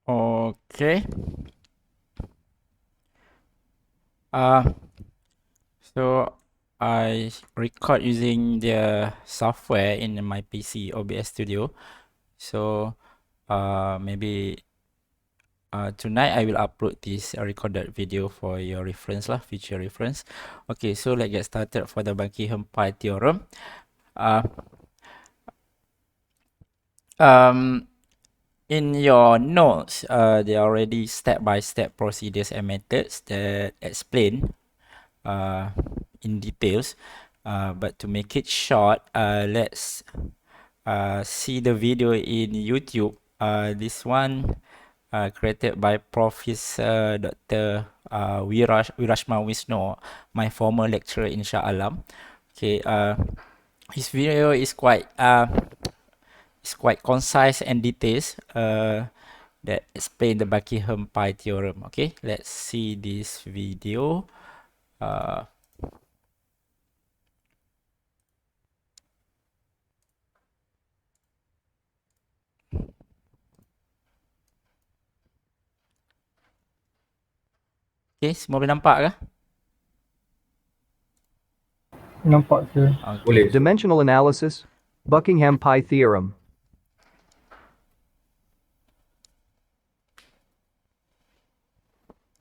Okay. So I record using the software in my PC, OBS Studio. So maybe tonight I will upload this recorded video for your reference lah, future reference. Okay, so let's get started for the Buckingham Pi Theorem. In your notes, there are already step-by-step procedures and methods that explain in details. But to make it short, let's see the video in YouTube. This one created by Professor Dr. Wirashma Wisnu, my former lecturer in Shah Alam. Okay, his video is quite concise and details that explain the Buckingham Pi Theorem. Okay, let's see this video. Okay, semua boleh nampak ke? Nampak je. Okay. Dimensional analysis, Buckingham Pi Theorem.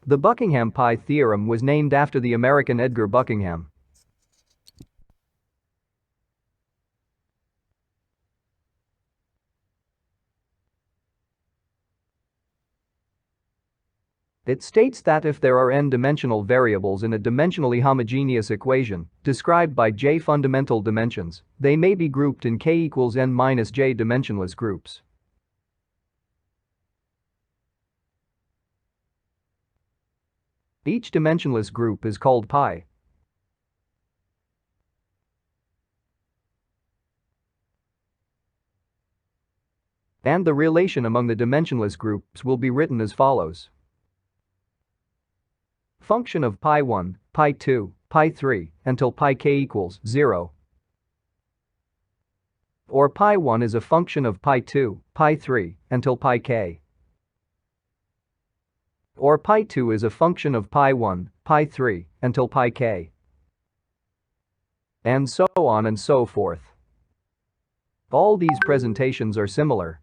The Buckingham Pi Theorem was named after the American Edgar Buckingham. It states that if there are n-dimensional variables in a dimensionally homogeneous equation, described by j fundamental dimensions, they may be grouped in k equals n minus j dimensionless groups. Each dimensionless group is called pi. And the relation among the dimensionless groups will be written as follows. Function of pi 1, pi 2, pi 3, until pi k equals 0. Or pi 1 is a function of pi 2, pi 3, until pi k. Or pi 2 is a function of pi 1, pi 3, until pi k. And so on and so forth. All these presentations are similar.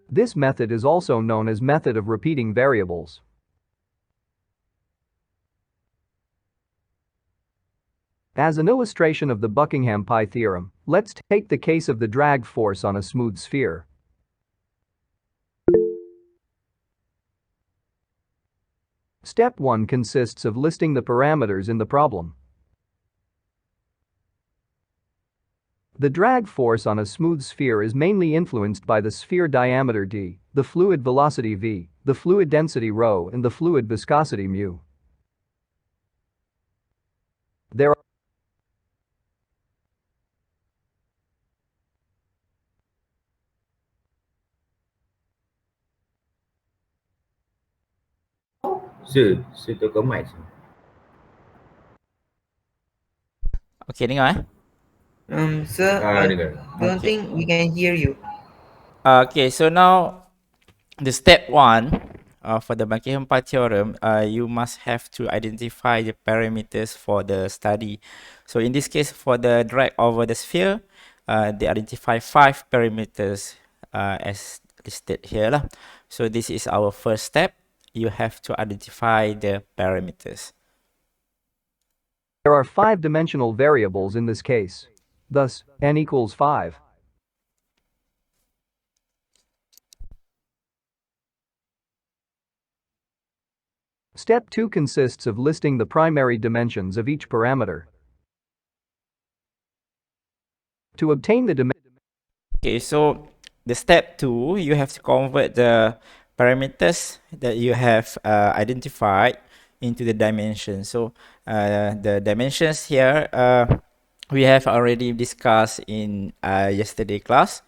This method is also known as method of repeating variables. As an illustration of the Buckingham Pi theorem, let's take the case of the drag force on a smooth sphere. Step 1 consists of listing the parameters in the problem. The drag force on a smooth sphere is mainly influenced by the sphere diameter d, the fluid velocity v, the fluid density ρ, and the fluid viscosity μ. There are Sư tôi có mic. Okay, dengar Sir, I don't Okay. think we can hear you. Okay, so now the step 1 for the Buckingham Pi Theorem, you must have to identify the parameters for the study. So in this case, for the drag over the sphere, they identify 5 parameters as listed here lah. So this is our first step. You have to identify the parameters. There are 5-dimensional variables in this case. Thus, n equals 5. Step 2 consists of listing the primary dimensions of each parameter. To obtain the dimension, Okay, so the step 2, you have to convert the parameters that you have identified into the dimensions. So the dimensions here we have already discussed in yesterday class.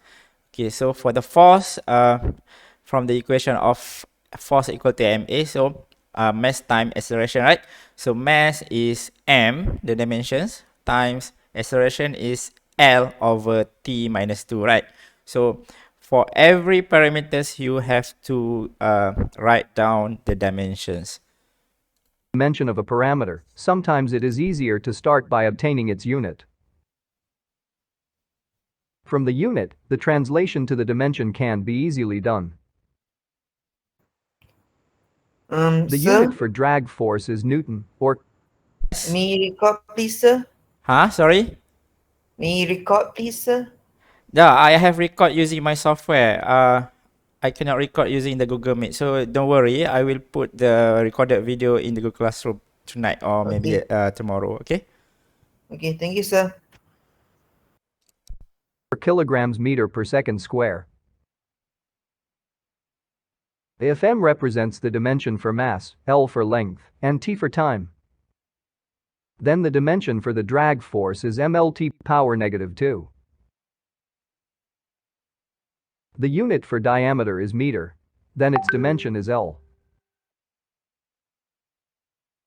Okay, so for the force, from the equation of force equal to ma, so mass times acceleration, right? So mass is m, the dimensions, times acceleration is L over t minus 2, right? So for every parameters you have to write down the dimensions. Dimension of a parameter, sometimes it is easier to start by obtaining its unit. From the unit, the translation to the dimension can be easily done. The Sir, unit for drag force is Newton, or may you record, please, sir? Huh? Sorry? May you record, please, sir? Yeah, I have record using my software. I cannot record using the Google Meet, so don't worry. I will put the recorded video in the Google Classroom tonight or maybe tomorrow. Okay. Okay, thank you, sir. kilograms meter per second square. If m represents the dimension for mass, L for length, and t for time, then the dimension for the drag force is mLt power -2. The unit for diameter is meter, then its dimension is L.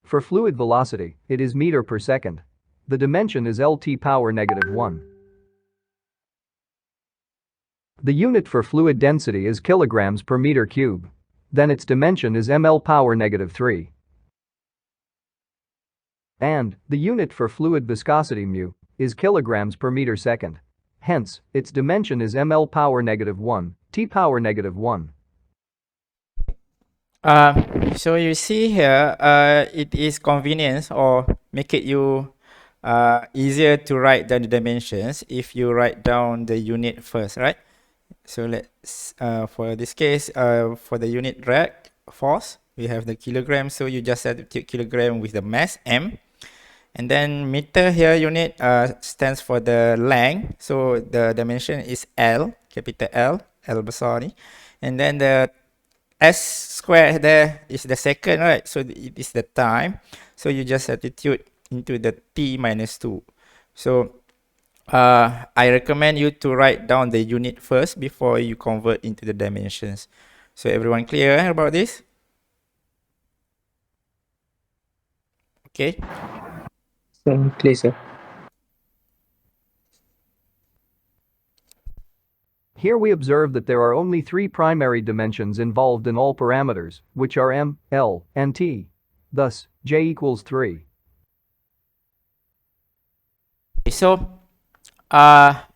For fluid velocity, it is meter per second. The dimension is Lt power -1. The unit for fluid density is kilograms per meter cube. Then its dimension is ml power -3. And the unit for fluid viscosity mu is kilograms per meter second. Hence, its dimension is ml power -1, t power -1. So you see here, it is convenience or make it you easier to write down the dimensions if you write down the unit first, right? So let's for this case, for the unit drag force, we have the kilogram. So you just substitute kilogram with the mass m, and then meter here unit stands for the length. So the dimension is L, capital L, L besar ni, and then the S square there is the second, right? So it is the time. So you just substitute into the t minus 2. So I recommend you to write down the unit first before you convert into the dimensions. So everyone clear about this? Okay. Clear, sir. Here we observe that there are only 3 primary dimensions involved in all parameters, which are m, l, and t. Thus, j equals 3. So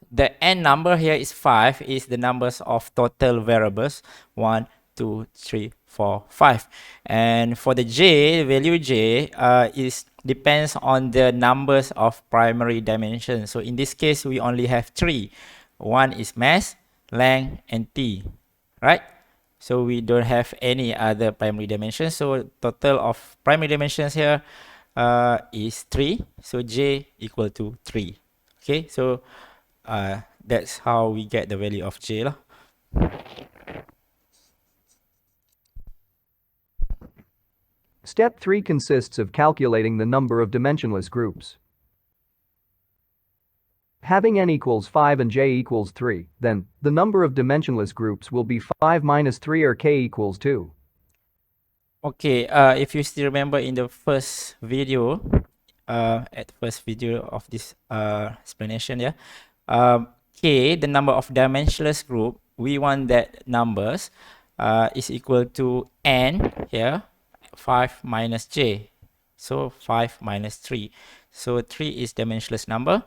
the n number here is 5, is the numbers of total variables 1, 2, 3, 4, 5. And for the j, value j is depends on the numbers of primary dimensions. So in this case, we only have 3. One is mass, length, and t, right? So we don't have any other primary dimensions. So total of primary dimensions here is 3. So j equal to 3. Okay, so that's how we get the value of j lah. Step 3 consists of calculating the number of dimensionless groups. Having n equals 5 and j equals 3, then the number of dimensionless groups will be 5 minus 3 or k equals 2. Okay, if you still remember in the first video, at first video of this explanation, yeah, k, the number of dimensionless group, we want that numbers is equal to n here, 5 minus j. So 5 minus 3. So 3 is dimensionless number.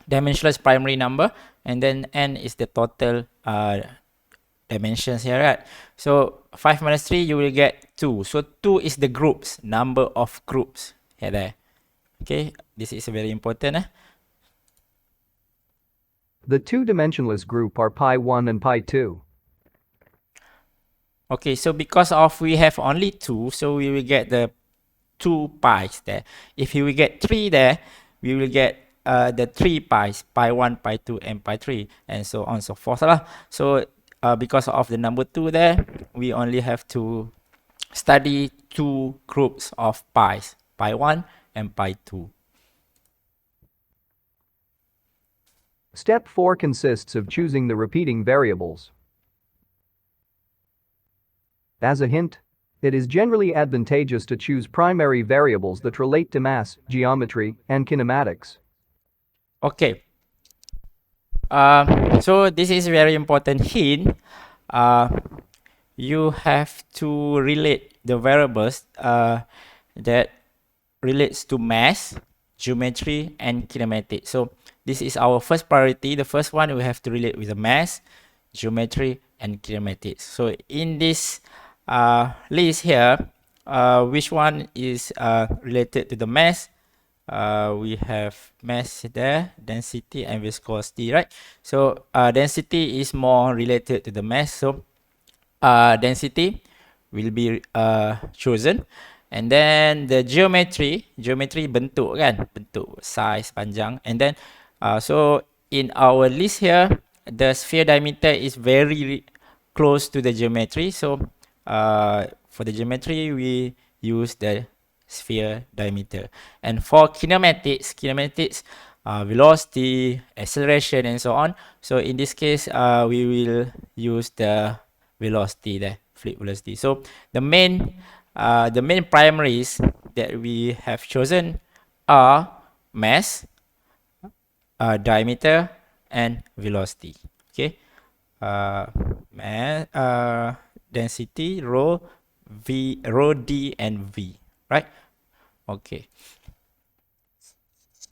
Dimensionless primary number, and then n is the total dimensions here, right? So 5 minus 3, you will get 2. So 2 is the groups, number of groups here there. Okay, this is very important. The 2 dimensionless group are pi 1 and pi 2. Okay, so because of we have only 2, so we will get the 2 pi's there. If we will get 3 there, we will get the 3 pi's, pi 1, pi 2, and pi 3, and so on and so forth lah. So because of the number 2 there, we only have to study 2 groups of pi's, pi 1 and pi 2. Step 4 consists of choosing the repeating variables. As a hint, it is generally advantageous to choose primary variables that relate to mass, geometry, and kinematics. Okay. So this is very important hint. You have to relate the variables that relates to mass, geometry, and kinematics. So this is our first priority. The first one, we have to relate with the mass, geometry, and kinematics. So in this list here, which one is related to the mass? We have mass there, density, and viscosity, right? So density is more related to the mass. So density will be chosen, and then the geometry bentuk kan, bentuk, size, panjang, and then so in our list here, the sphere diameter is very close to the geometry. So for the geometry we use the sphere diameter, and for kinematics, velocity, acceleration, and so on. So in this case we will use the velocity there, fluid velocity. So the main primaries that we have chosen are mass, diameter, and velocity. Okay, mass, density, rho, d, and v. Right? Okay.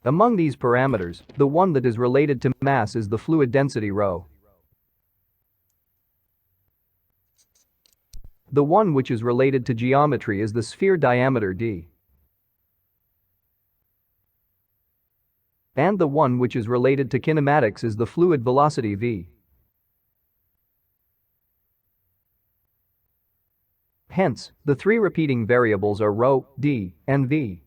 Among these parameters, the one that is related to mass is the fluid density ρ. The one which is related to geometry is the sphere diameter d. And the one which is related to kinematics is the fluid velocity v. Hence, the three repeating variables are ρ, d, and v.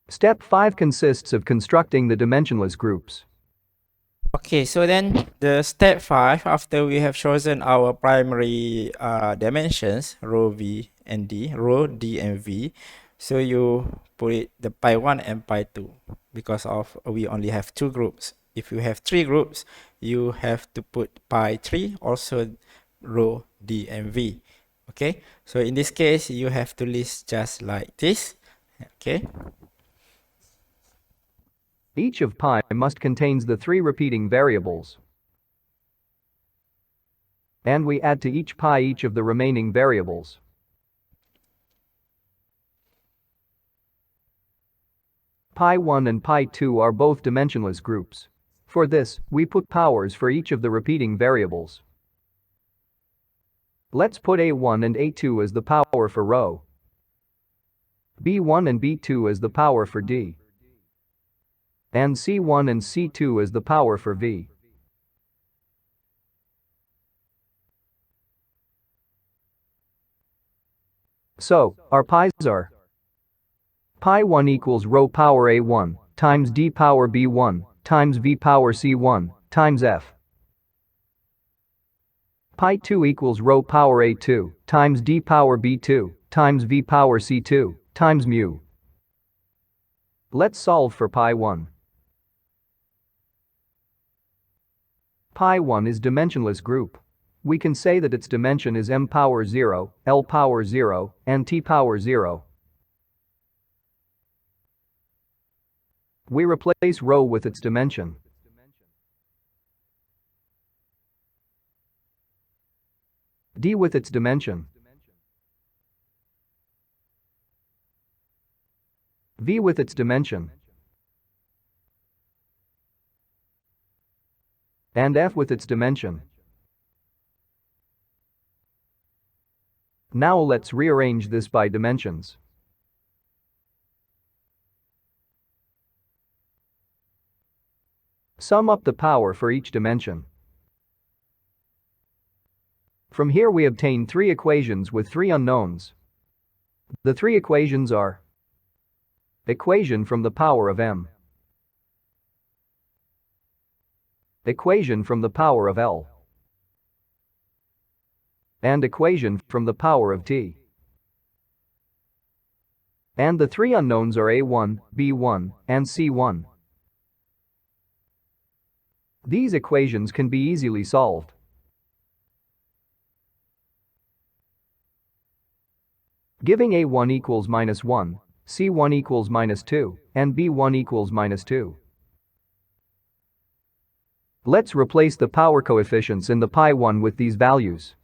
Step 5 consists of constructing the dimensionless groups. Okay, so then the step 5, after we have chosen our primary dimensions, rho, v, and d, rho, d, and v, so you put it the pi 1 and pi 2, because of we only have 2 groups. If you have 3 groups, you have to put pi 3, also rho, d, and v. Okay, so in this case, you have to list just like this. Okay. Each of pi must contains the three repeating variables. And we add to each pi each of the remaining variables. Pi 1 and pi 2 are both dimensionless groups. For this, we put powers for each of the repeating variables. Let's put A1 and A2 as the power for ρ, B1 and B2 as the power for d, and C1 and C2 as the power for v. So, our pi's are pi 1 equals ρ power A1 times d power B1 times v power C1 times f. Pi 2 equals ρ power A2 times d power B2 times v power C2 times mu. Let's solve for pi 1. Pi 1 is dimensionless group. We can say that its dimension is m power 0, l power 0, and t power 0. We replace ρ with its dimension. D with its dimension. V with its dimension. And f with its dimension. Now let's rearrange this by dimensions. Sum up the power for each dimension. From here we obtain three equations with three unknowns. The three equations are: equation from the power of m, equation from the power of l, and equation from the power of t. And the three unknowns are A1, B1, and C1. These equations can be easily solved. Giving A1 equals -1, C1 equals -2, and B1 equals -2. Let's replace the power coefficients in the pi1 with these values.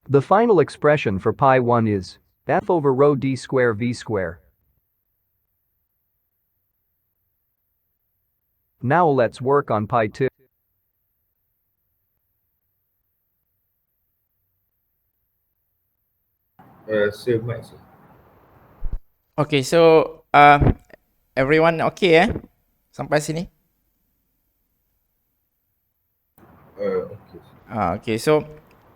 The final expression for pi1 is f over rho d square v square. Now let's work on pi2. Sir mic sir. Okay, so everyone okay sampai sini? Okay. Okay, so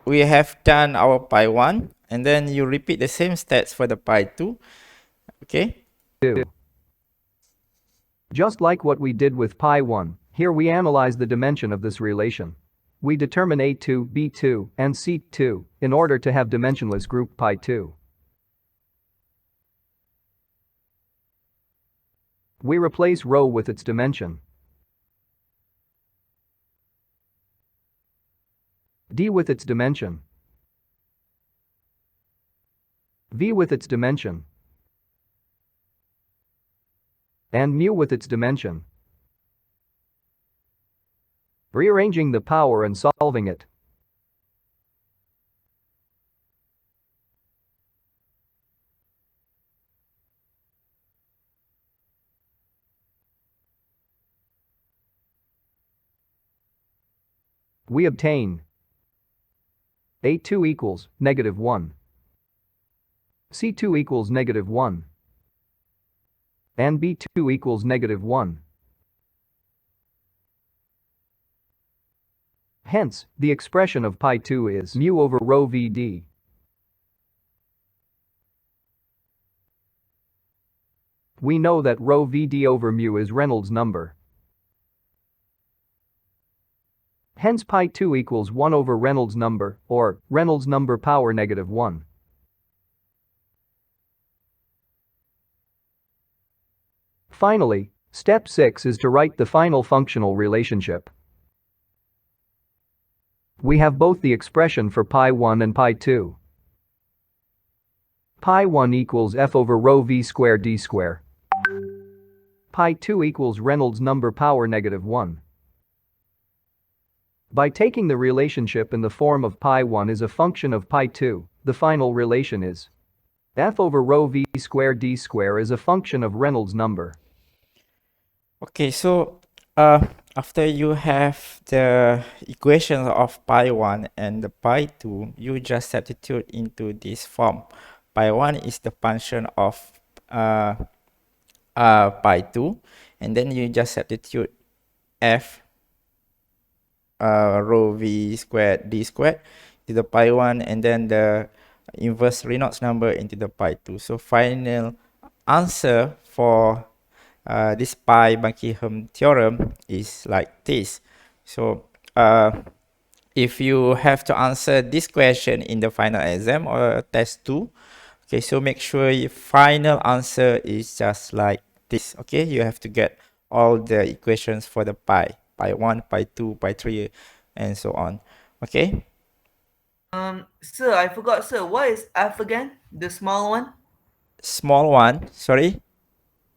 we have done our pi 1 and then you repeat the same steps for the pi 2. Okay? Just like what we did with pi1, here we analyze the dimension of this relation. We determine A2, B2, and C2 in order to have dimensionless group pi2. We replace rho with its dimension, d with its dimension, v with its dimension, and mu with its dimension. Rearranging the power and solving it. We obtain A2 equals -1, C2 equals -1, and B2 equals -1. Hence, the expression of pi2 is mu over rho Vd. We know that rho Vd over mu is Reynolds number. Hence pi2 equals 1 over Reynolds number, or Reynolds number power -1. Finally, step 6 is to write the final functional relationship. We have both the expression for pi1 and pi2. Pi1 equals f over rho v square d square. Pi2 equals Reynolds number power -1. By taking the relationship in the form of pi1 is a function of pi2, the final relation is f over rho v square d square is a function of Reynolds number. Okay, so after you have the equations of pi 1 and the pi 2, you just substitute into this form. Pi 1 is the function of pi 2, and then you just substitute f rho v squared d squared to the pi 1 and then the inverse Reynolds number into the pi 2. So final answer for this pi Buckingham theorem is like this. So if you have to answer this question in the final exam or test 2, okay, so make sure your final answer is just like this. Okay, you have to get all the equations for the pi 1, pi 2, pi 3, and so on. Okay. Sir, I forgot, sir. What is f again? The small one? Small one, sorry.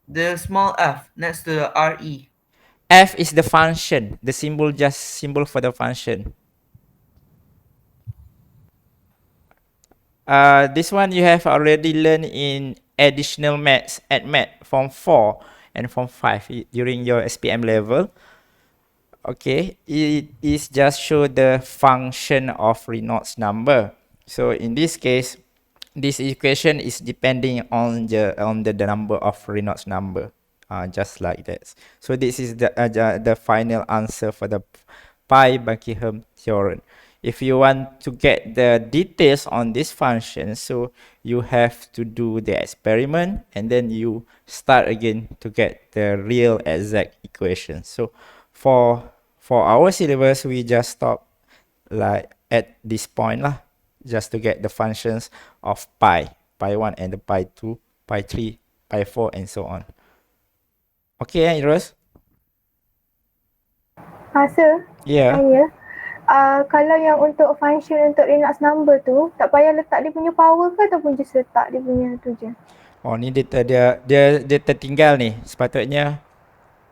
The small f next to the re. F is the function, the symbol, just symbol for the function. This one you have already learned in additional maths at math form 4 and form 5 during your SPM level. Okay, it is just show the function of Reynolds number. So in this case, this equation is depending on the number of Reynolds number, just like that. So this is the final answer for the pi Buckingham theorem. If you want to get the details on this function, so you have to do the experiment and then you start again to get the real exact equation. So for our syllabus, we just stop like at this point lah, just to get the functions of pi 1 and the pi 2, pi 3, pi 4, and so on. Okay, Iros? Sir, Yeah. saya Kalau yang untuk function untuk Reynolds number tu, tak payah letak dia punya power ke ataupun just letak dia punya tu je? Oh, ni dia tertinggal ni. Sepatutnya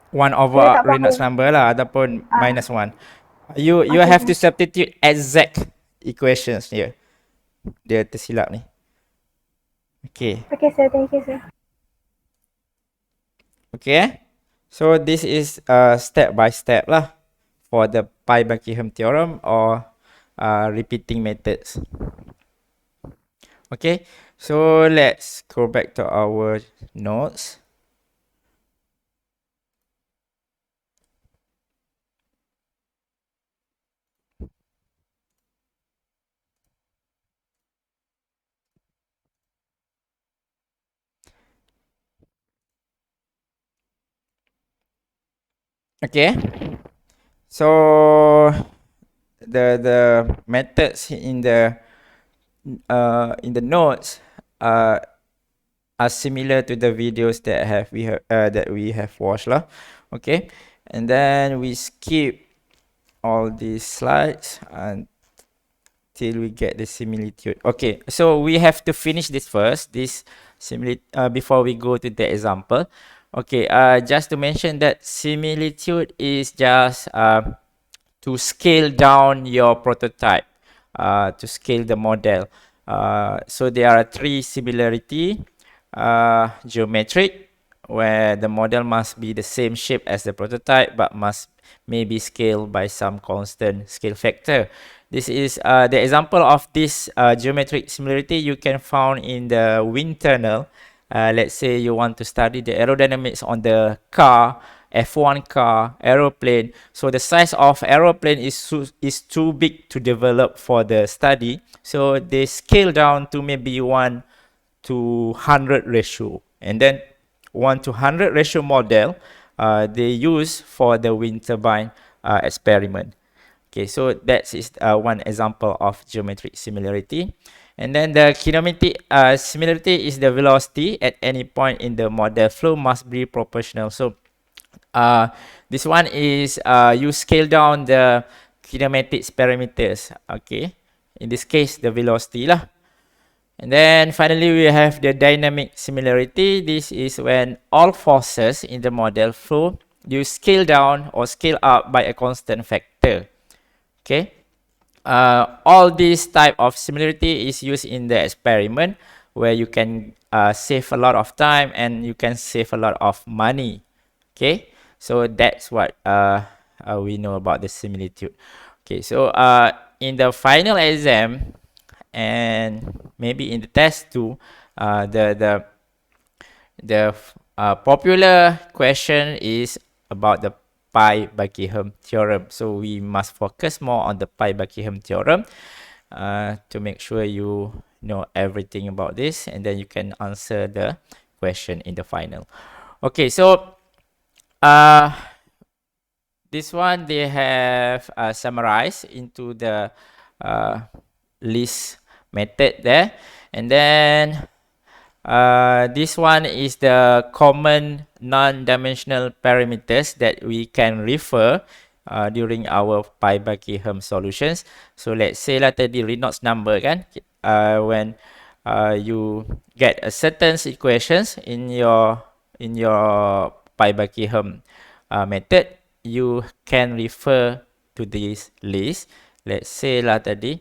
1 Dia over tak Reynolds power. number lah ataupun minus 1. You Okay, have to okay. substitute exact equations here. Dia tersilap ni. Okay. Okay sir, thank you sir. Okay. So this is step by step lah for the pi Buckingham theorem or repeating methods. Okay. So let's go back to our notes. Okay. So the methods in the notes are similar to the videos that we have watched lah. Okay, and then we skip all these slides until we get the similitude. Okay, so we have to finish this first, before we go to the example. Okay, just to mention that similitude is just to scale down your prototype, to scale the model. So there are 3 similarity: geometric, where the model must be the same shape as the prototype but must maybe scaled by some constant scale factor. This is the example of this geometric similarity you can found in the wind tunnel. Let's say you want to study the aerodynamics on the car, F1 car, aeroplane. So the size of aeroplane is too big to develop for the study. So they scale down to maybe 1 to 100 ratio. And then 1 to 100 ratio model they use for the wind turbine experiment. Okay, so that is one example of geometric similarity. And then the kinematic similarity is the velocity at any point in the model flow must be proportional. So this one is you scale down the kinematics parameters. Okay, in this case the velocity lah. And then finally we have the dynamic similarity. This is when all forces in the model flow you scale down or scale up by a constant factor. Okay, all this type of similarity is used in the experiment where you can save a lot of time and you can save a lot of money. Okay, so that's what we know about the similitude. Okay, so in the final exam and maybe in the test too, the popular question is about the pi Buckingham theorem. So we must focus more on the pi Buckingham theorem to make sure you know everything about this, and then you can answer the question in the final. Okay, so this one they have summarized into the list method there, and then this one is the common non-dimensional parameters that we can refer during our pi Buckingham solutions. So let's say lah tadi Reynolds number kan, when you get a certain equations in your pi Buckingham method, you can refer to this list. Let's say lah tadi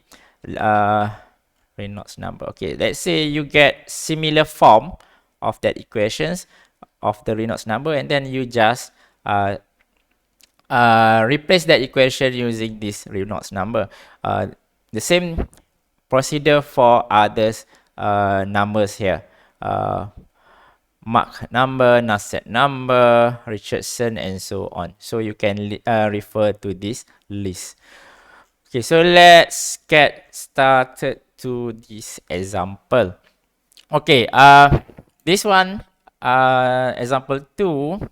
Reynolds number. Okay, let's say you get similar form of that equations of the Reynolds number, and then you just replace that equation using this Reynolds number. The same procedure for others numbers here. Mach number, Nusselt number, Richardson, and so on. So you can refer to this list. Okay, so let's get started to this example. Okay, this one, example 2,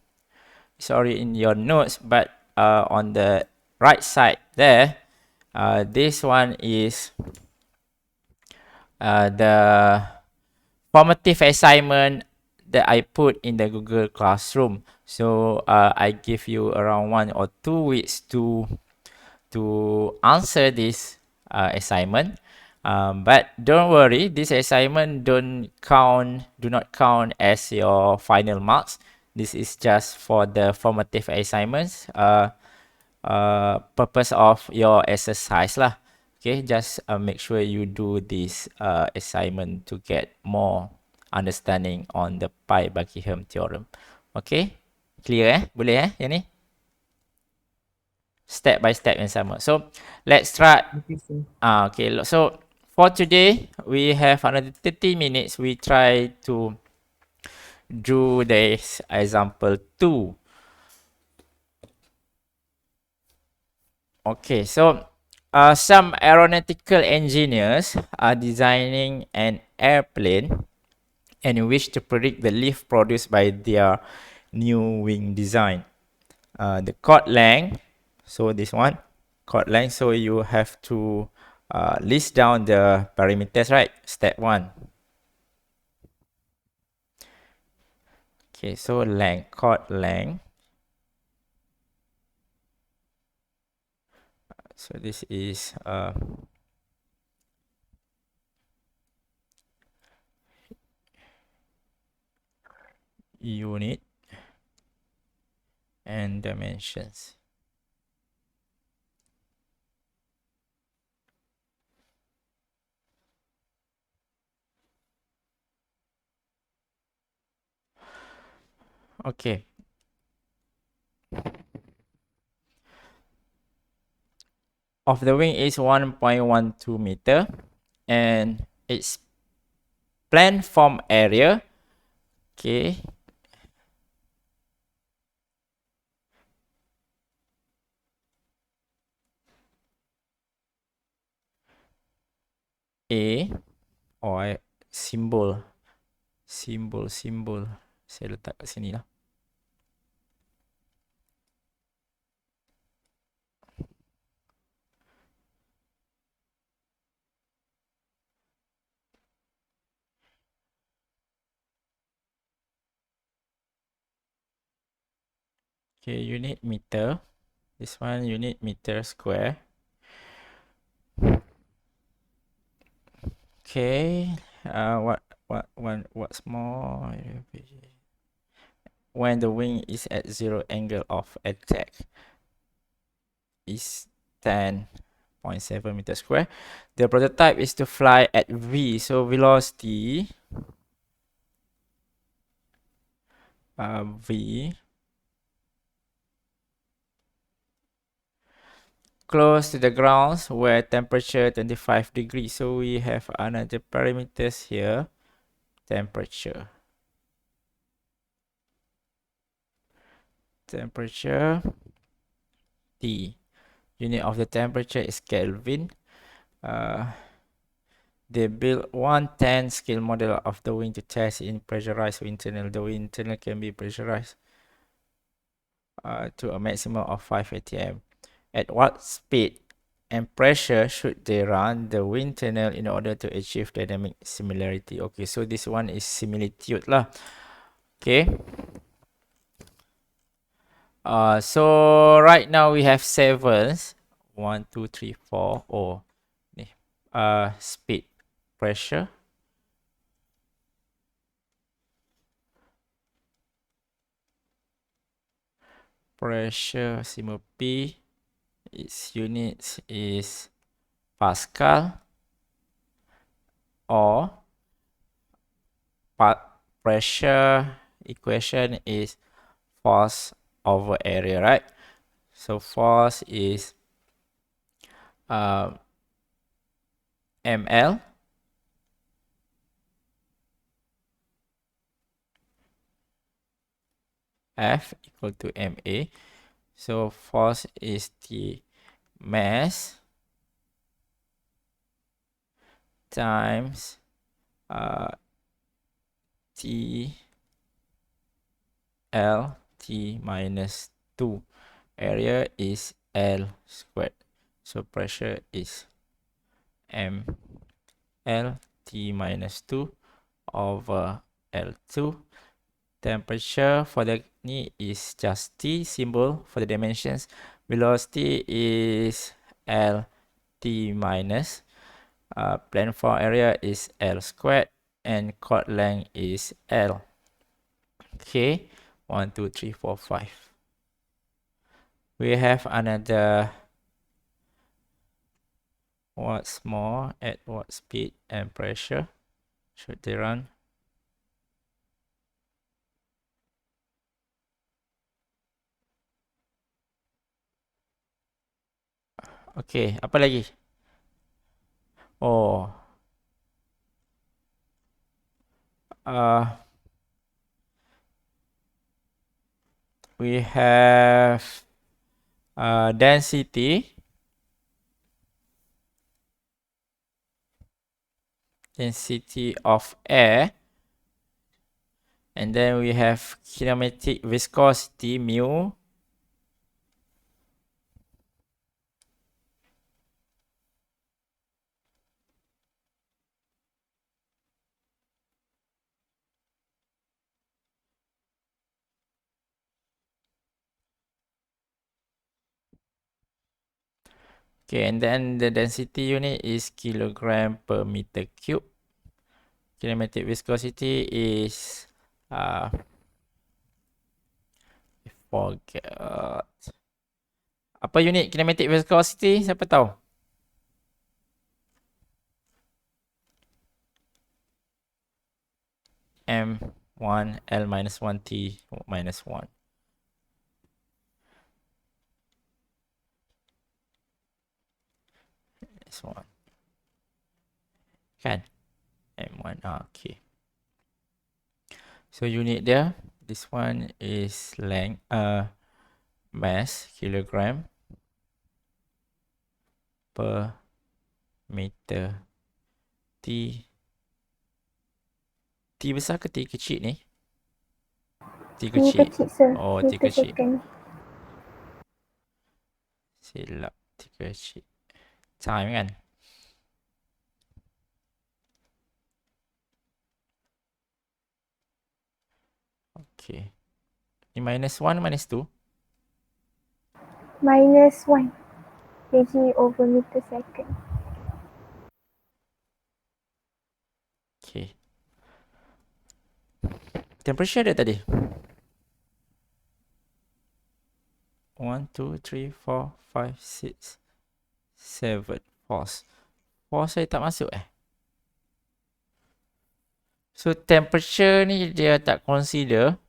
sorry in your notes, but on the right side there, this one is the formative assignment that I put in the Google Classroom. So I give you around 1 or 2 weeks to to answer this assignment. But don't worry, this assignment do not count as your final marks. This is just for the formative assignments. Purpose of your exercise lah. Okay, just make sure you do this assignment to get more understanding on the Pi Buckingham theorem. Okay, clear boleh yang ni? Step by step yang sama. So let's start. Okay, sir. Okay, so for today we have another 30 minutes. We try to do this example 2. Okay, so some aeronautical engineers are designing an airplane and wish to predict the lift produced by their new wing design. The chord length, so this one, chord length, so you have to list down the parameters, right? Step 1. Okay, so length, chord length. So this is unit and dimensions. Okay. Of the wing is 1.12 meter and its planned form area, okay, A or symbol saya letak kat sini lah. Okay, unit meter. This one unit meter square. Okay, what's more? When the wing is at 0 angle of attack is 10.7 meter square. The prototype is to fly at V, so velocity V close to the ground where temperature 25 degrees. So we have another parameters here, temperature T. Unit of the temperature is Kelvin. They built 110 scale model of the wing to test in pressurized wind tunnel. The wind tunnel can be pressurized to a maximum of 5 atm. At what speed and pressure should they run the wind tunnel in order to achieve dynamic similarity? Okay, so this one is similitude lah. Okay. So right now we have 7. 1, 2, 3, 4. Oh, speed, pressure. Pressure, sigma P. Its units is Pascal or pressure equation is force over area, right? So force is ml F equal to ma. So force is the mass times T L T minus 2. Area is L squared. So pressure is M L T minus 2 over L2. Temperature for the ni is just T symbol for the dimensions. Velocity is L T minus. Planform area is L squared and chord length is L. Okay, 1, 2, 3, 4, 5. We have another what's more at what speed and pressure should they run. Okay, apa lagi? Oh, we have density of air, and then we have kinematic viscosity mu. Okay, and then the density unit is kilogram per meter cube. Kinematic viscosity is forget. Apa unit kinematic viscosity? Siapa tahu? M1 L minus 1 T minus 1. This one. Kan? M1. Okay. So unit dia, this one is length, mass, kilogram per meter. T besar ke T kecil ni? T T kecil. kecil sir. Oh, T Meter kecil. second. Silap, T kecil. Time kan? Okay. Ni minus 1, minus 2. Minus 1 kg over meter second. Okay. Temperature dia tadi. 1, 2, 3, 4, 5, 6, 7. Force. Force saya tak masuk So temperature ni dia tak consider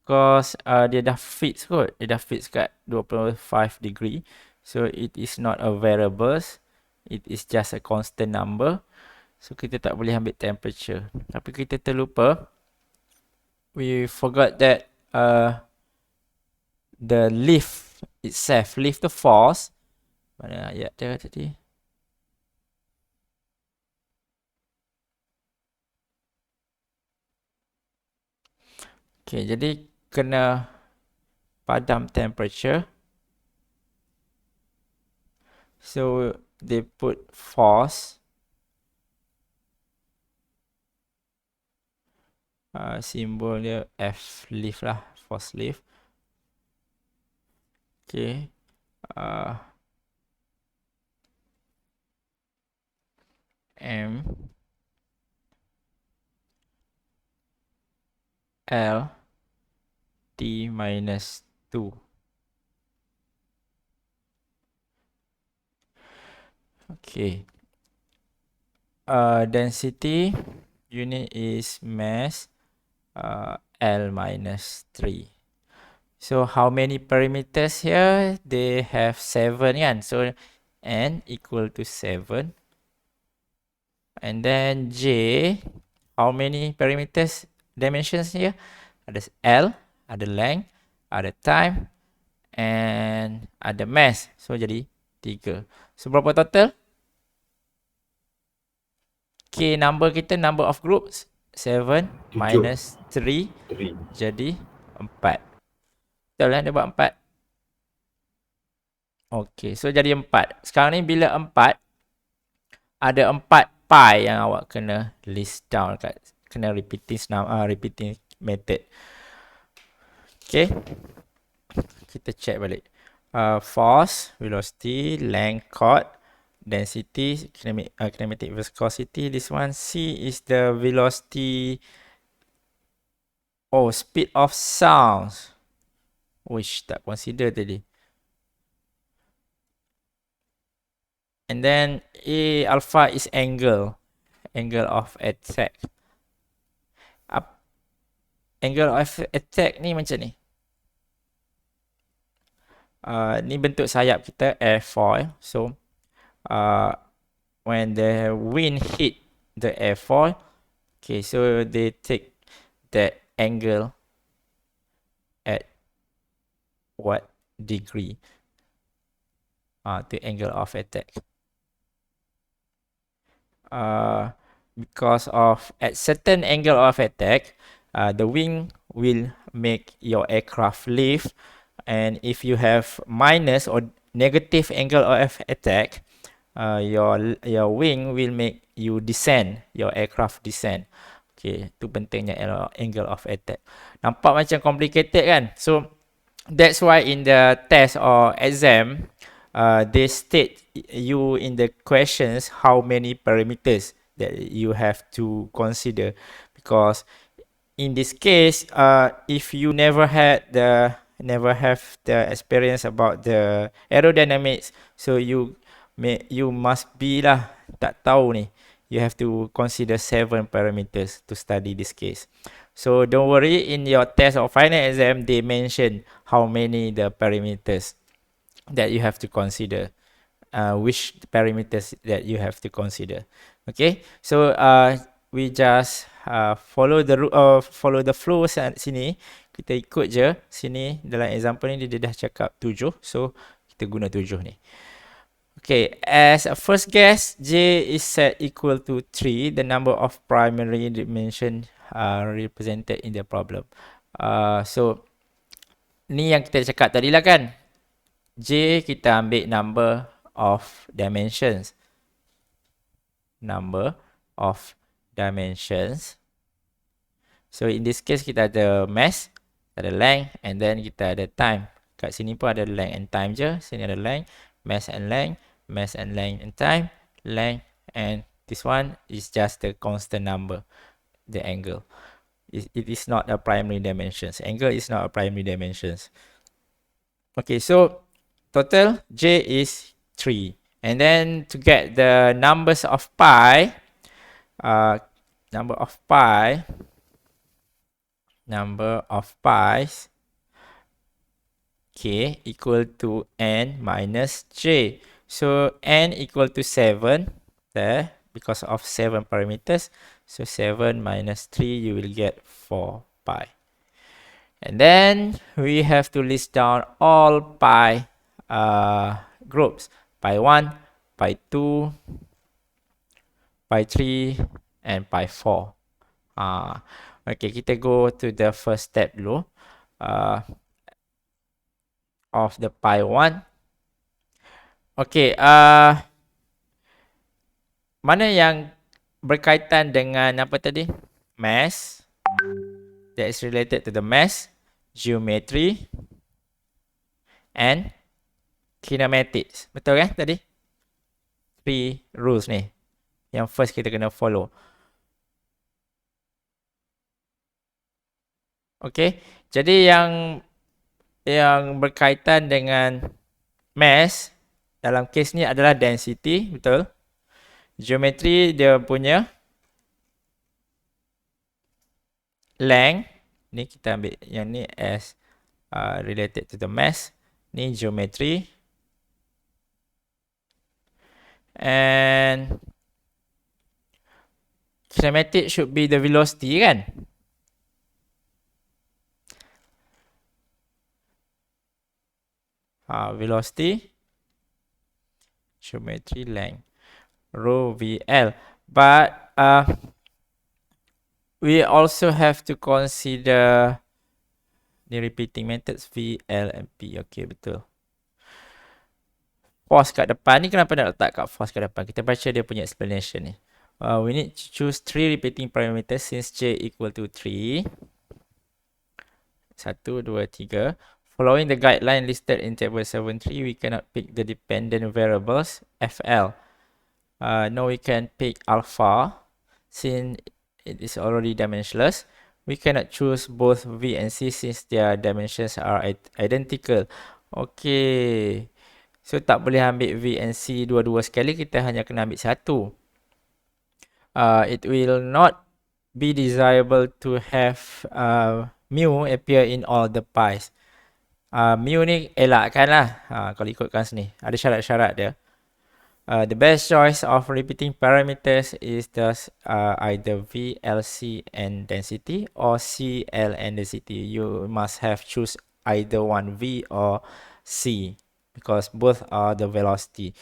because dia dah fix kot. Dia dah fix kat 25 degree. So it is not a variables. It is just a constant number. So kita tak boleh ambil temperature. Tapi kita terlupa. We forgot that the lift itself, lift the force. Mana ayat dia tadi? Okay, jadi kena padam temperature. So they put force. Simbol dia F lift lah, force lift. Okay. M L T minus 2. Okay. Density unit is mass L minus 3. So how many parameters here? They have 7 kan? So N equal to 7. And then J, how many parameters, dimensions here? Ada L, ada length, ada time, and ada mass. So jadi 3. So berapa total? K number kita, number of groups 7 minus 3 jadi 4. Betul lah dia buat 4. Okay, so jadi 4. Sekarang ni bila 4, ada 4 pi yang awak kena list down kat, kena repeating method. Okay, kita check balik. force, velocity, length, chord, density, kinematic viscosity. This one, C is the velocity, speed of sounds. Which tak consider tadi. And then A alpha is angle of attack. Angle of attack ni macam ni. Ni bentuk sayap kita, airfoil. So when the wind hit the airfoil, okay, so they take that angle at what degree? The angle of attack. Because of at certain angle of attack, the wing will make your aircraft lift, and if you have minus or negative angle of attack, your wing will make you descend, your aircraft descend. Okay, tu pentingnya angle of attack. Nampak macam complicated kan? So that's why in the test or exam, they state you in the questions how many parameters that you have to consider, because in this case, if you never have the experience about the aerodynamics, so you must be lah tak tahu ni. You have to consider 7 parameters to study this case. So don't worry, in your test or final exam, they mention how many the parameters that you have to consider. Which parameters that you have to consider. Okay, so we just follow the flow sini. Kita ikut je sini. Dalam example ni dia dah cakap 7, so kita guna 7 ni. Okay, as a first guess, J is set equal to 3, the number of primary dimension represented in the problem. So ni yang kita cakap tadi lah kan. J kita ambil number of dimensions. Number of dimensions. So in this case kita ada mass, ada length, and then kita ada time. Kat sini pun ada length and time je. Sini ada length, mass and length, mass and length and time, length, and this one is just the constant number, the angle. It is not a primary dimensions. Angle is not a primary dimensions. Okay, so total J is 3. And then to get the numbers of pi, number of pi's, okay, equal to n minus j. So n equal to 7 there because of 7 parameters. So 7 minus 3, you will get 4 pi. And then we have to list down all pi groups. Pi 1, pi 2, pi 3, and pi 4. Okay, kita go to the first step dulu. Of the pi 1. Okay, mana yang berkaitan dengan apa tadi? Mass. That is related to the mass, geometry, and kinematics. Betul kan tadi? 3 rules ni. Yang first kita kena follow. Okay, jadi yang berkaitan dengan mass dalam kes ni adalah density, betul? Geometry dia punya length. Ni kita ambil yang ni as related to the mass. Ni geometry. And kinematic should be the velocity kan? Velocity, geometry, length, rho VL. But we also have to consider the repeating methods VL and P. Okay, betul. Force kat depan ni kenapa nak letak kat force kat depan? Kita baca dia punya explanation ni. We need to choose 3 repeating parameters since J equal to 3. 1, 2, 3. Following the guideline listed in table 7.3, we cannot pick the dependent variables FL. No, we can pick alpha since it is already dimensionless. We cannot choose both V and C since their dimensions are identical. Okay. So tak boleh ambil V and C dua-dua sekali, kita hanya kena ambil satu. It will not be desirable to have mu appear in all the pies. Mu ni elakkan lah kalau ikutkan sini. Ada syarat-syarat dia. The best choice of repeating parameters is thus either V, L, C and density or C, L and density. You must have choose either one, V or C, because both are the velocity.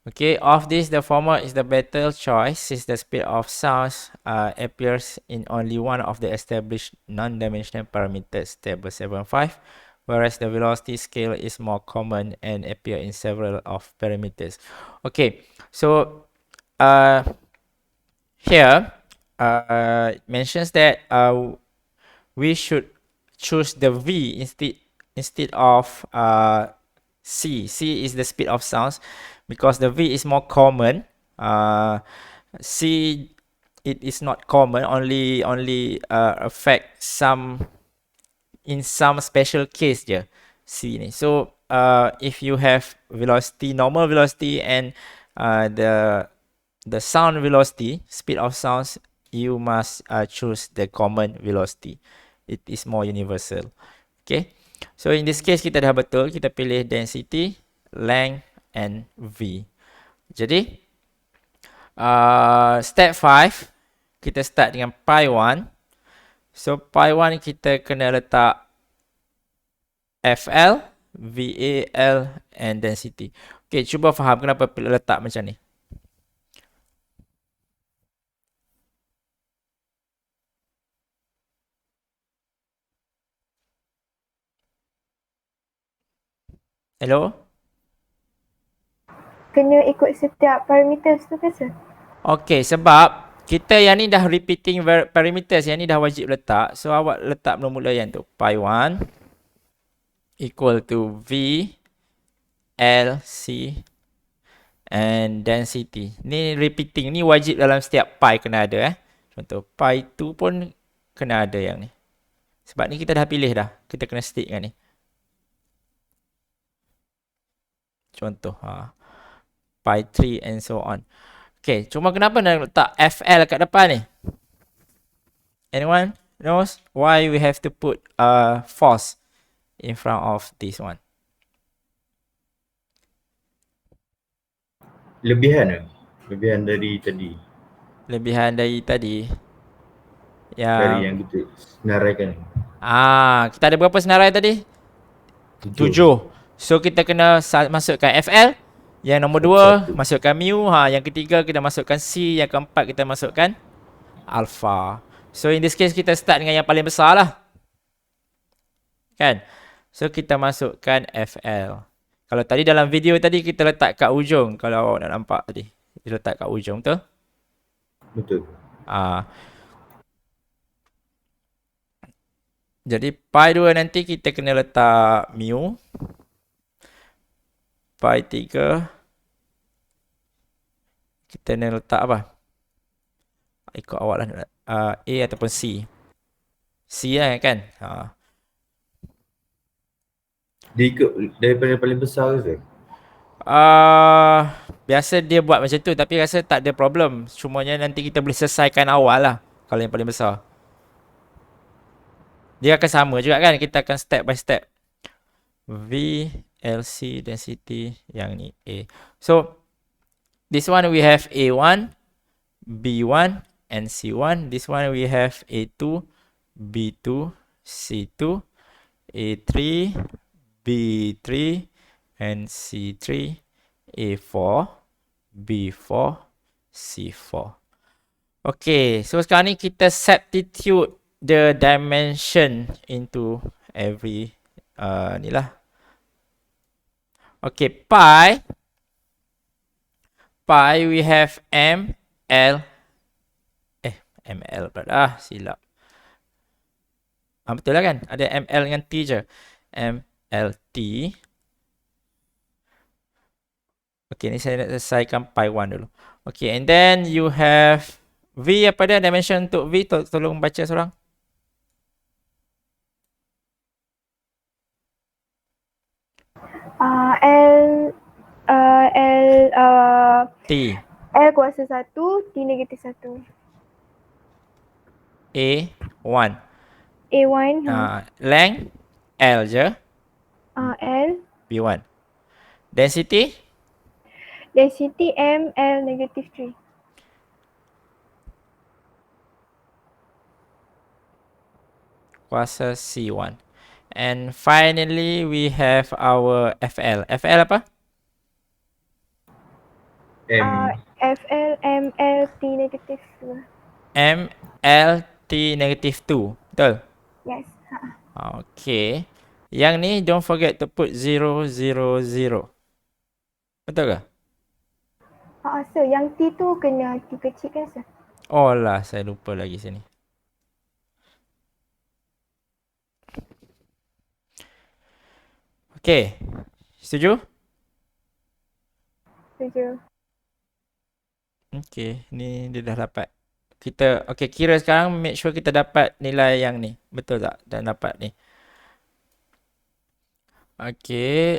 Okay, of this, the former is the better choice since the speed of sounds appears in only one of the established non-dimensional parameters, table 7.5, whereas the velocity scale is more common and appear in several of parameters. Okay, so here it mentions that we should choose the V instead of C. C is the speed of sounds because the V is more common. C, it is not common, only affect some in some special case je C ni. So if you have velocity, normal velocity and the sound velocity, speed of sounds, you must choose the common velocity. It is more universal. Okay. So in this case kita dah betul, kita pilih density, length and V. Jadi step 5 kita start dengan pi 1. So pi 1 kita kena letak FL, VAL and density. Okay, cuba faham kenapa letak macam ni. Hello? Kena ikut setiap parameters tu ke sir? Okay, sebab kita yang ni dah repeating parameters, yang ni dah wajib letak. So awak letak mula-mula yang tu. Pi 1 equal to V, L, C and density. Ni repeating, ni wajib dalam setiap pi kena ada Contoh pi 2 pun kena ada yang ni. Sebab ni kita dah pilih dah. Kita kena stick dengan ni. Contoh pi 3 and so on. Okay, cuma kenapa nak letak FL kat depan ni? Anyone knows why we have to put false in front of this one? Lebihan dari tadi. Lebihan dari tadi. Dari yang kita senaraikan. Kita ada berapa senarai tadi? 7. So kita kena masukkan FL. Yang nombor 2 masukkan mu. Yang ketiga kita masukkan C. Yang keempat kita masukkan alpha. So in this case kita start dengan yang paling besar lah. Kan? So kita masukkan FL. Kalau tadi dalam video tadi kita letak kat ujung. Kalau awak nak nampak tadi. Kita letak kat ujung, betul? Betul. Jadi pi 2 nanti kita kena letak mu. Pi 3 kita nak letak apa? Ikut awak lah. A ataupun C. C lah kan? Dia ikut daripada paling besar ke? Biasa dia buat macam tu, tapi rasa tak ada problem. Cumanya nanti kita boleh selesaikan awal lah. Kalau yang paling besar. Dia akan sama juga kan? Kita akan step by step. V, LC, density, yang ni A. So, this one we have A1, B1 and C1. This one we have A2, B2, C2, A3, B3 and C3, A4, B4, C4. Okay, so sekarang ni kita substitute the dimension into every ni lah. Okay, pi we have ML. ML silap. Betul lah kan? Ada ML dengan T je. ML LT. Okay, ni saya nak selesaikan pi 1 dulu. Okay, and then you have V apa dia? Dimension untuk V, tolong baca seorang. T. L kuasa 1, T negatif 1. A1. A1, Length L je. L. B1. Density Density M, L negatif 3. kuasa C1. And finally we have our FL. FL apa? FL, ML, T negatif 2. M L T negative 2. Betul? Yes. Okay. Yang ni don't forget to put 0, 0, 0. Betul ke? Sir, yang T tu kena T kecil kan, sir? Oh lah, saya lupa lagi sini. Okay. Setuju? Setuju. Okay, ni dia dah dapat. Kita, okay, kira sekarang make sure kita dapat nilai yang ni. Betul tak? Dan dapat ni. Okay,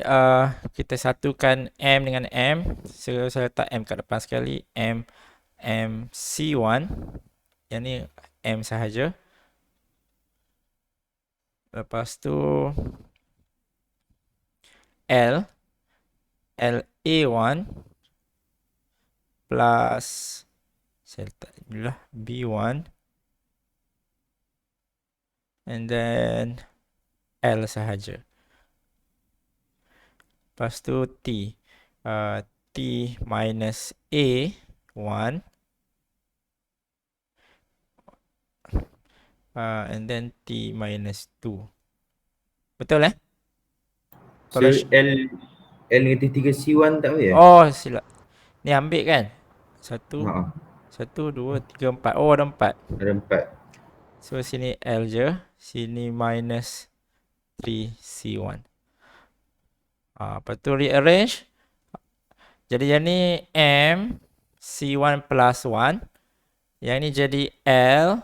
kita satukan M dengan M. So, saya letak M kat depan sekali. M C1. Yang ni M sahaja. Lepas tu L A1 plus, saya letak dulu lah, B1 and then L sahaja. Lepas tu T T minus A1 and then T minus 2. Betul So L negatif 3 C1 tak boleh? Oh, silap. Ni ambil kan? 1, Ha. 1, 2, 3, 4. Oh, ada 4. Ada 4. So, sini L je. Sini minus 3 C1. Lepas tu rearrange. Jadi yang ni M C1 plus 1. Yang ni jadi L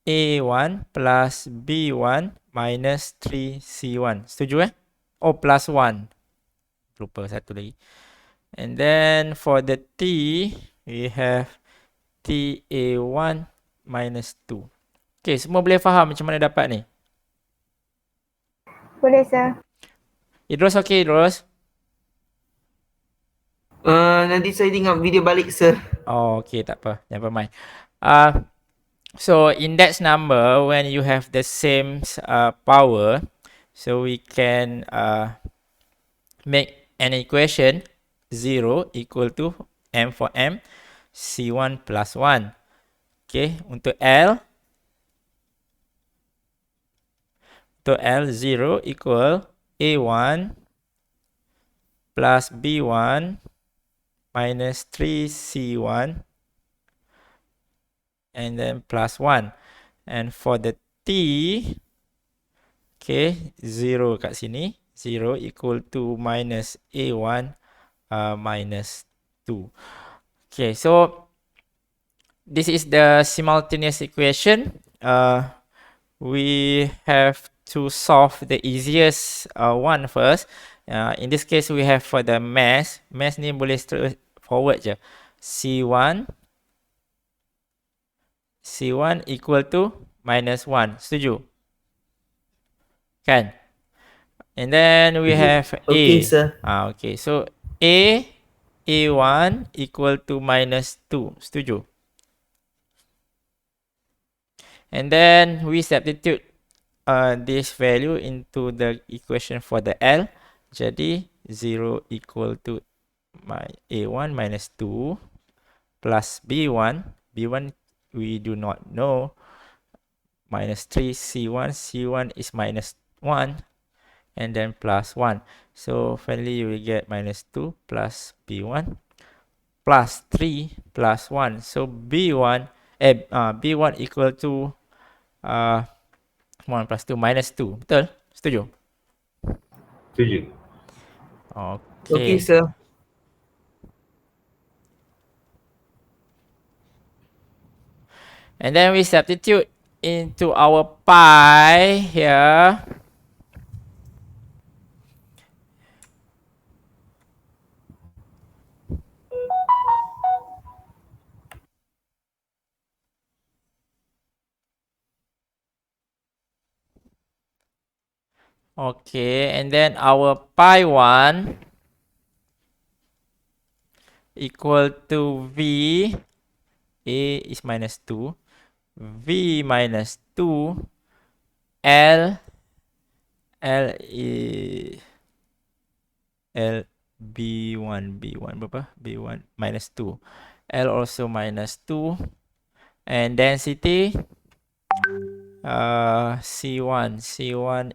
A1 plus B1 minus 3 C1. Setuju Oh, plus 1. Lupa satu lagi. And then for the T, we have TA1 minus 2. Okay, semua boleh faham macam mana dapat ni? Boleh, sir. Idros okay, Idros? Nanti saya tengok video balik, sir. Oh, okay, tak apa. Never mind. So, index number, when you have the same power, so we can make an equation 0 equal to M for M, C1 plus 1. Okay, untuk L 0 equal A1 plus B1 minus 3C1 and then plus 1. And for the T, okay, 0 kat sini. 0 equal to minus A1 minus 2. Okay, so this is the simultaneous equation. We have to solve the easiest one first. In this case, we have for the mass. Mass ni boleh straightforward je. C1 equal to minus 1. Setuju? Kan? And then we have A. Okay, sir. Okay, so A1 equal to minus 2. Setuju? And then we substitute this value into the equation for the L. Jadi 0 equal to A1 minus 2 plus B1. B1 we do not know. Minus 3 C1. C1 is minus 1. And then plus 1. So finally you will get minus 2 plus B1 plus 3 plus 1. So B1 equal to 1 plus 2 minus 2. Betul? Setuju? Setuju. Okay, Okay. sir. And then we substitute into our pi here. Okay, and then our pi 1 equal to V. A is minus 2. V minus 2. L. L is L B1 berapa? B1 minus 2. L also minus 2. And density C1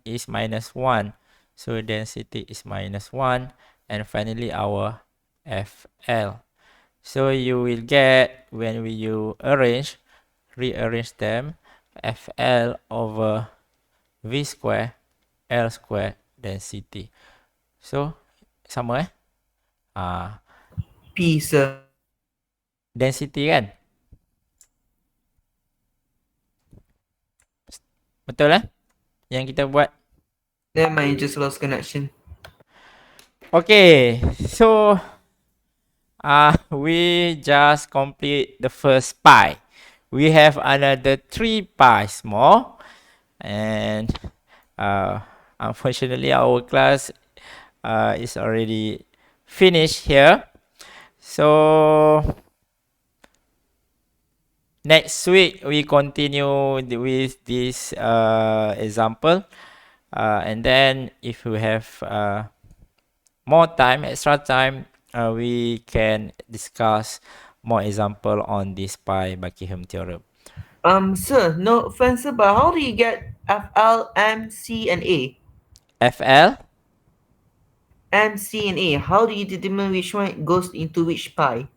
is minus 1. So density is minus 1. And finally our FL. So you will get, when you rearrange them, FL over V square L square density. So sama P, sir. density kan? Betul yang kita buat? Never mind, just lost connection. Okay, so we just complete the first pi. We have another 3 pi's more, and unfortunately our class is already finished here. So next week we continue with this example, and then if we have more time, extra time, we can discuss more example on this pi Buckingham theorem. Sir, no offense, sir, but how do you get FL, M, C, and A? FL, M, C, and A. How do you determine which one goes into which pi?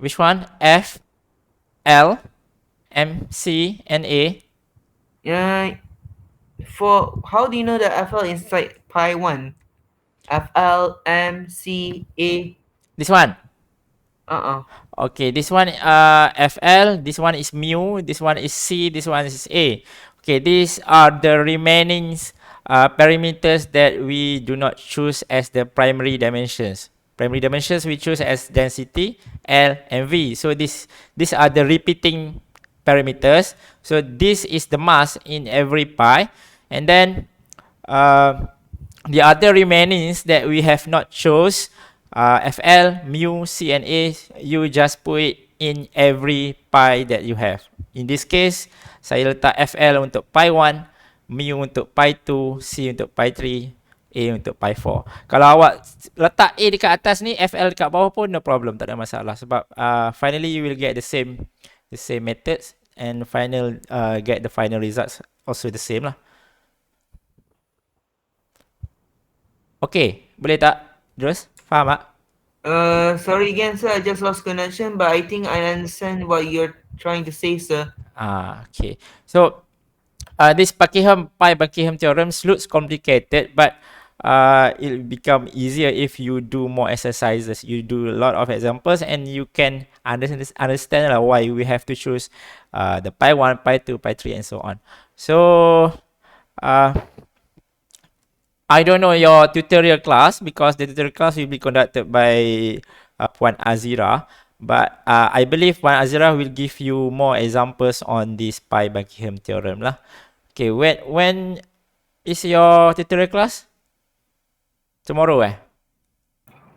which one? F, L, M, C, and A. For how do you know that FL inside pi 1? FL, M, C, A. This one. Uh-uh. Okay, this one FL, this one is mu, this one is C, this one is A. Okay, these are the remaining parameters that we do not choose as the primary dimensions. Primary dimensions we choose as density, L, and V. So these are the repeating parameters. So this is the mass in every pi. And then the other remainings that we have not chose, FL, mu, C, and A, you just put it in every pi that you have. In this case, saya letak FL untuk pi 1, mu untuk pi 2, C untuk pi 3, A untuk pi 4. Kalau awak letak A dekat atas ni, FL dekat bawah pun no problem, tak ada masalah. Sebab finally you will get the same methods, and get the final results also the same lah. Okay, boleh tak? Terus, faham tak? Sorry again, sir. I just lost connection, but I think I understand what you're trying to say, sir. Okay. So, this Buckingham theorem looks complicated, but it will become easier if you do more exercises. You do a lot of examples, and you can understand why we have to choose the pi 1, pi 2, pi 3, and so on. So, I don't know your tutorial class, because the tutorial class will be conducted by Puan Azira. But I believe Puan Azira will give you more examples on this pi Buckingham theorem lah. Okay, when is your tutorial class? Tomorrow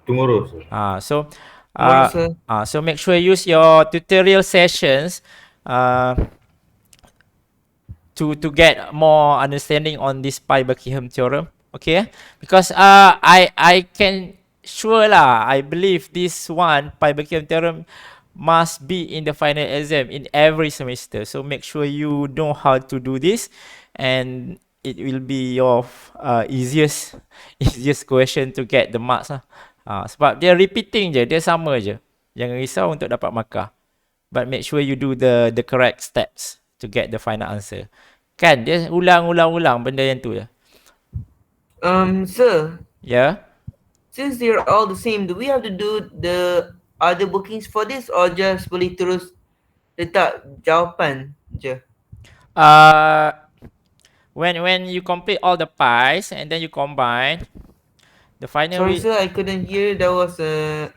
Tomorrow, sir. Tomorrow, sir. So make sure you use your tutorial sessions to get more understanding on this pi Buckingham theorem. Okay, because I can sure lah, I believe this one pi Buckingham theorem must be in the final exam in every semester. So make sure you know how to do this, and it will be your easiest question to get the marks lah. Sebab dia repeating je, dia sama je. Jangan risau untuk dapat markah. But make sure you do the correct steps to get the final answer. Kan dia ulang benda yang tu ya. Sir, Ya. since they're all the same, do we have to do the other bookings for this or just boleh terus letak jawapan je? When you complete all the pies and then you combine the final Sorry sir, I couldn't hear. There was a...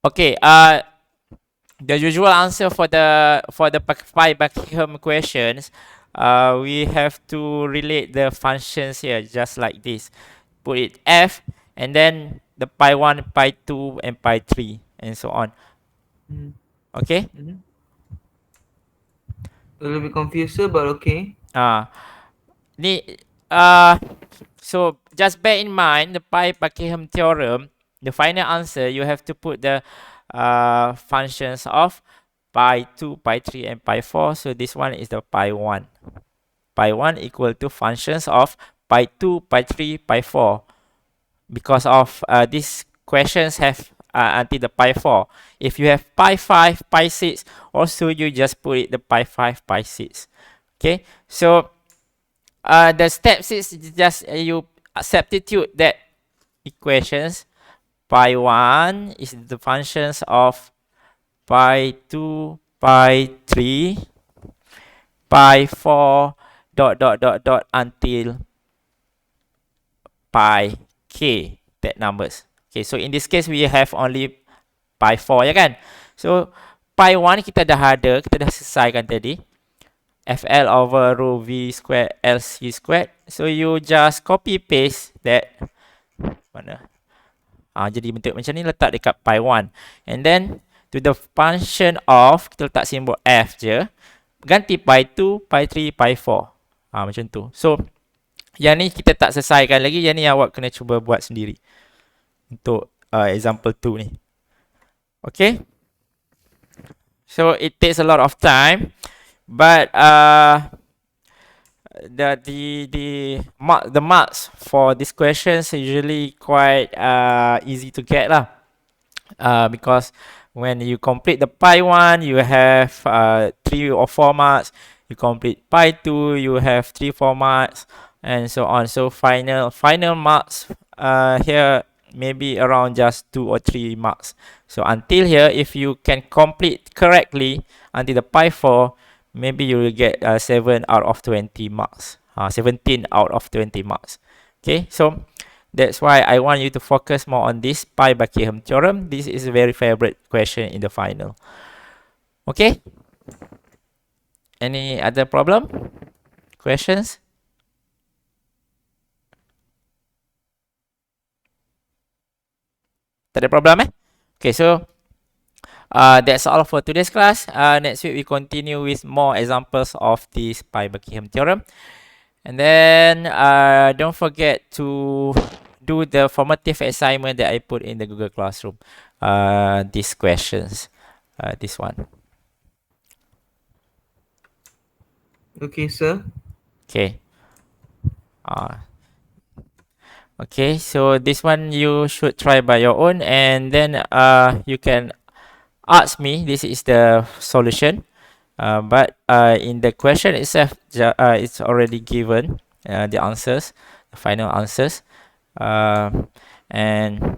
Okay, the usual answer for the pi Buckingham questions, we have to relate the functions here just like this. Put it f and then the pi 1, pi 2 and pi 3 and so on. Okay? A little bit confused sir, but okay. So just bear in mind the pi Buckingham theorem, the final answer you have to put the functions of pi 2, pi 3 and pi 4. So this one is the pi 1. Pi 1 equal to functions of pi 2, pi 3, pi 4. Because of these questions have until the pi 4. If you have pi 5, pi 6, also you just put it the pi 5, pi 6. Okay, so the steps is just you substitute that equations. Pi 1 is the functions of pi 2, pi 3, pi 4, until pi k, that numbers. Okay, so in this case we have only pi 4 ya kan. So pi 1 kita dah ada, kita dah selesaikan tadi. FL over rho V squared LC squared. So you just copy paste that. Mana? Jadi bentuk macam ni, letak dekat pi 1. And then to the function of, kita letak simbol F je. Ganti pi 2, pi 3, pi 4. Macam tu. So yang ni kita tak selesaikan lagi. Yang ni awak kena cuba buat sendiri. Untuk example 2 ni. Okay. So it takes a lot of time. But the marks for these questions are usually quite easy to get lah. Because when you complete the pi 1, you have 3 or 4 marks. You complete pi 2, you have 3, 4 marks, and so on. So final marks here maybe around just 2 or 3 marks. So until here, if you can complete correctly until the pi 4, maybe you will get 7 out of 20 marks. 17 out of 20 marks. Okay, so that's why I want you to focus more on this pi Buckingham theorem. This is a very favorite question in the final. Okay? Any other problem? Questions? Tak ada problem Okay, so that's all for today's class. Next week we continue with more examples of this pi Buckingham theorem. And then don't forget to do the formative assignment that I put in the Google Classroom. These questions. This one. Okay, sir. Okay. Okay, so this one you should try by your own, and then you can ask me. This is the solution. But in the question itself, it's already given the answers, the final answers. And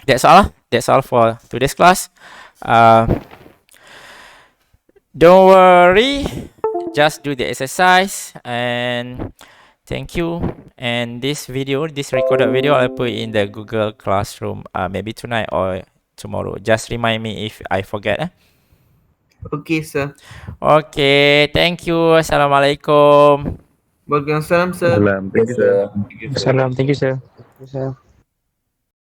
that's all. That's all for today's class. Don't worry. Just do the exercise, and thank you. And this video, this recorded video, I'll put in the Google Classroom maybe tonight or tomorrow. Just remind me if I forget. Okay, sir. Okay, thank you. Assalamualaikum. Waalaikumsalam, sir. Thank you, sir. Thank you, sir.